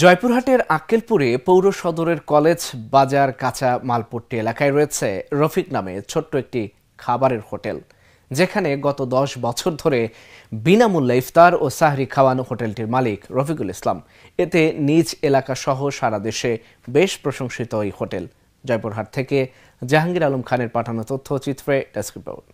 জয়পুরহাটের আক্কেলপুরে পৌর সদরের কলেজ বাজার কাঁচা মালপট্টি এলাকায় রয়েছে রফিক নামে ছোট্ট একটি খাবারের হোটেল, যেখানে গত 10 বছর ধরে বিনামূল্যে ইফতার ও সাহরি খাওয়ানো হোটেলটির মালিক রফিকুল ইসলাম। এতে নিজ এলাকা সহ সারা দেশে বেশ প্রশংসিত এই হোটেল। জয়পুরহাট থেকে জাহাঙ্গীর আলম খানের পাঠানো তথ্যচিত্রে ডেস্ক রিপোর্ট।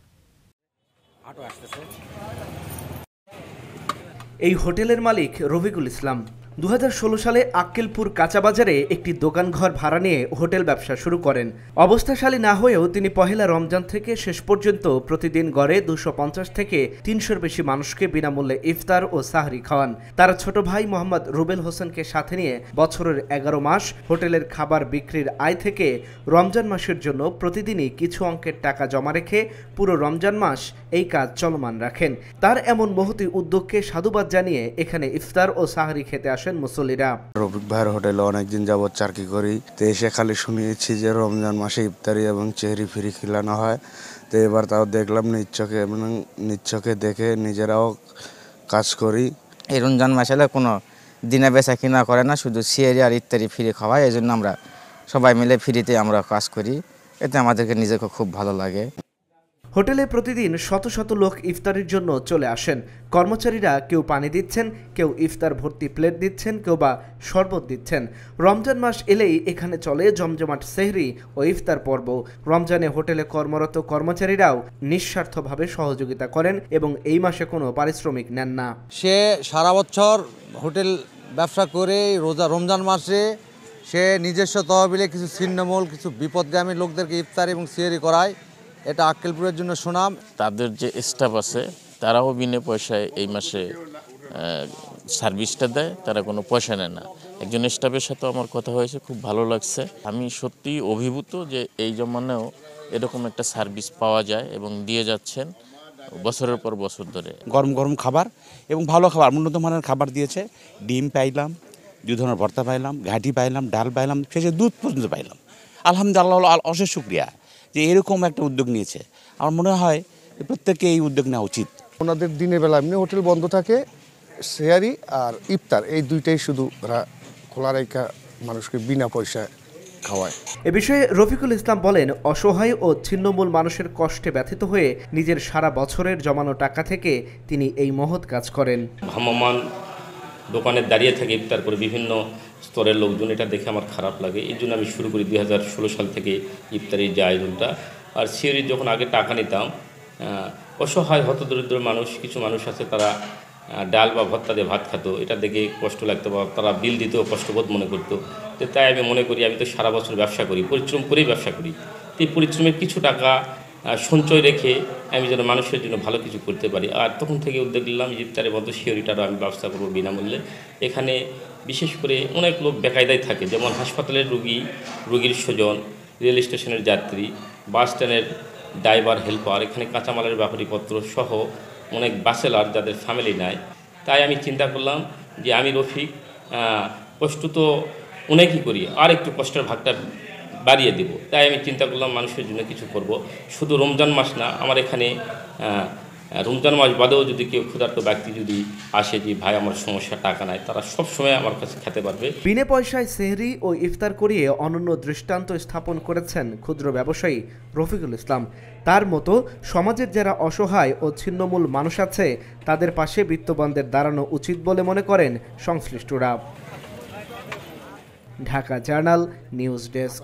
এই হোটেলের মালিক রফিকুল ইসলাম 2016 সালে আক্কেলপুর কাঁচাবাজারে একটি দোকানঘর ভাড়া নিয়ে হোটেল ব্যবসা শুরু করেন। অবস্থাশালী না হয়েও তিনি পহেলা রমজান থেকে শেষ পর্যন্ত প্রতিদিন গড়ে 250 থেকে 300-র বেশি মানুষকে বিনামূল্যে ইফতার ও সাহরি খাওয়ান। তার ছোট ভাই মোহাম্মদ রুবেল হোসেনকে সাথে নিয়ে বছরের 11 মাস হোটেলের খাবার বিক্রির আয় থেকে রমজান মাসের জন্য প্রতিদিনই কিছু অঙ্কের টাকা জমা রেখে পুরো রমজান মাস এই কাজ চলমান রাখেন। তার এমন মহতী উদ্যোগকে সাধুবাদ জানিয়ে এখানে ইফতার ও সাহরি খেতে আসেন মুসল্লিরা। রফিক ভাইয়ের হোটেলে অনেকদিন যাবৎ চাকরি করি, তো এসে খালি শুনিয়েছি যে রমজান মাসে ইফতারি এবং চেহারি ফ্রি খিলানো হয়। তো এবার তাও দেখলাম নিচ্ছকে দেখে নিজেরাও কাজ করি। এই রমজান মাসে কোনো দিনে বেচা কিনা করে না, শুধু চেহারি আর ইফতারি ফ্রি খাওয়ায়। এই জন্য আমরা সবাই মিলে ফ্রিতে আমরা কাজ করি, এতে আমাদেরকে নিজেকে খুব ভালো লাগে। হোটেলে প্রতিদিন শত শত লোক ইফতারির জন্য চলে আসেন। কর্মচারীরা কেউ পানি দিচ্ছেন, কেউ ইফতার ভর্তি প্লেট দিচ্ছেন, কেউ বা শরবত দিচ্ছেন। রমজান মাস এলেই এখানে চলে জমজমাট সেহরি ও ইফতার পর্ব। রমজানে হোটেলে কর্মরত কর্মচারীরাও নিঃস্বার্থভাবে সহযোগিতা করেন এবং এই মাসে কোনো পারিশ্রমিক নেন না। সে সারা বছর হোটেল ব্যবসা করে রমজান মাসে সে নিজস্ব তহবিলে কিছু ছিন্নমূল কিছু বিপদগামী লোকদেরকে ইফতার এবং সেহরি করায়। এটা আক্কেলপুরের জন্য সুনাম। তাদের যে স্টাফ আছে তারাও বিনা পয়সায় এই মাসে সার্ভিসটা দেয়, তারা কোনো পয়সা নেয় না। একজন স্টাফের সাথে আমার কথা হয়েছে, খুব ভালো লাগছে। আমি সত্যি অভিভূত যে এই জমানেও এরকম একটা সার্ভিস পাওয়া যায় এবং দিয়ে যাচ্ছেন বছরের পর বছর ধরে। গরম গরম খাবার এবং ভালো খাবার, উন্নত মানের খাবার দিয়েছে। ডিম পাইলাম, 2 ধরনের ভর্তা পাইলাম, ঘাটি পাইলাম, ডাল পাইলাম, শেষে দুধ পর্যন্ত পাইলাম। আলহামদুলিল্লাহ, অশেষ শুকরিয়া যে এরকম একটা উদ্যোগ নিয়েছে। আমার মনে হয় প্রত্যেককে এই উদ্যোগ নেওয়া উচিত। ওনাদের দিনের বেলা এমনি হোটেল বন্ধ থাকে, সেহারি আর ইফতার এই দুইটাই শুধু খোলা রেখা মানুষকে বিনা পয়সায় খাওয়ায়। এ বিষয়ে রফিকুল ইসলাম বলেন, অসহায় ও ছিন্নমূল মানুষের কষ্টে ব্যথিত হয়ে নিজের সারা বছরের জমানো টাকা থেকে তিনি এই মহৎ কাজ করেন। ভ্রাম্যমাণ দোকানে দাঁড়িয়ে থেকে ইফতার করে বিভিন্ন স্তরের লোকজন, এটা দেখে আমার খারাপ লাগে। এই জন্য আমি শুরু করি 2016 সাল থেকে ইফতারির যে আয়োজনটা। আর সিওরির যখন আগে টাকা নিতাম, অসহায় হতদরিদ্র মানুষ, কিছু মানুষ আছে তারা ডাল বা ভর্তা দিয়ে ভাত খেত, এটা দেখে কষ্ট লাগতো বা তারা বিল দিতেও কষ্টবোধ মনে করতো। তো তাই আমি মনে করি আমি তো সারা বছর ব্যবসা করি, পরিশ্রম করেই ব্যবসা করি, তো এই পরিশ্রমের কিছু টাকা সঞ্চয় রেখে আমি যেন মানুষের জন্য ভালো কিছু করতে পারি। আর তখন থেকে উদ্যোগ নিলাম ইফতারের মতো সিওরিটারও আমি ব্যবস্থা করবো বিনামূল্যে। এখানে বিশেষ করে অনেক লোক বেকায়দায় থাকে, যেমন হাসপাতালের রুগীর স্বজন, রেল স্টেশনের যাত্রী, বাস স্ট্যান্ডের ড্রাইভার, হেল্পার, এখানে কাঁচামালের ব্যাপারীপত্র সহ অনেক বাসেলার যাদের ফ্যামিলি নাই। তাই আমি চিন্তা করলাম যে আমি রফিক কষ্ট তো অনেকই করি, আর একটু কষ্টের ভাগটা বাড়িয়ে দেব। তাই আমি চিন্তা করলাম মানুষের জন্য কিছু করব। শুধু রমজান মাস না, আমার এখানে রমজান মাস বাদেও যদি কেউ ক্ষুধার্ত ব্যক্তি যদি আসে যে ভাই আমার সমস্যা টাকা নাই, তারা সব সময় আমার কাছে খেতে পারবে। বিনা পয়সায় সেহরি ও ইফতার করিয়ে অনন্য দৃষ্টান্ত স্থাপন করেছেন ক্ষুদ্র ব্যবসায়ী রফিকুল ইসলাম। তার মতো সমাজের যারা অসহায় ও ছিন্নমূল মানুষ আছে তাদের পাশে বিত্তবানদের দাঁড়ানো উচিত বলে মনে করেন সংশ্লিষ্টরা। Dhaka journal news desk.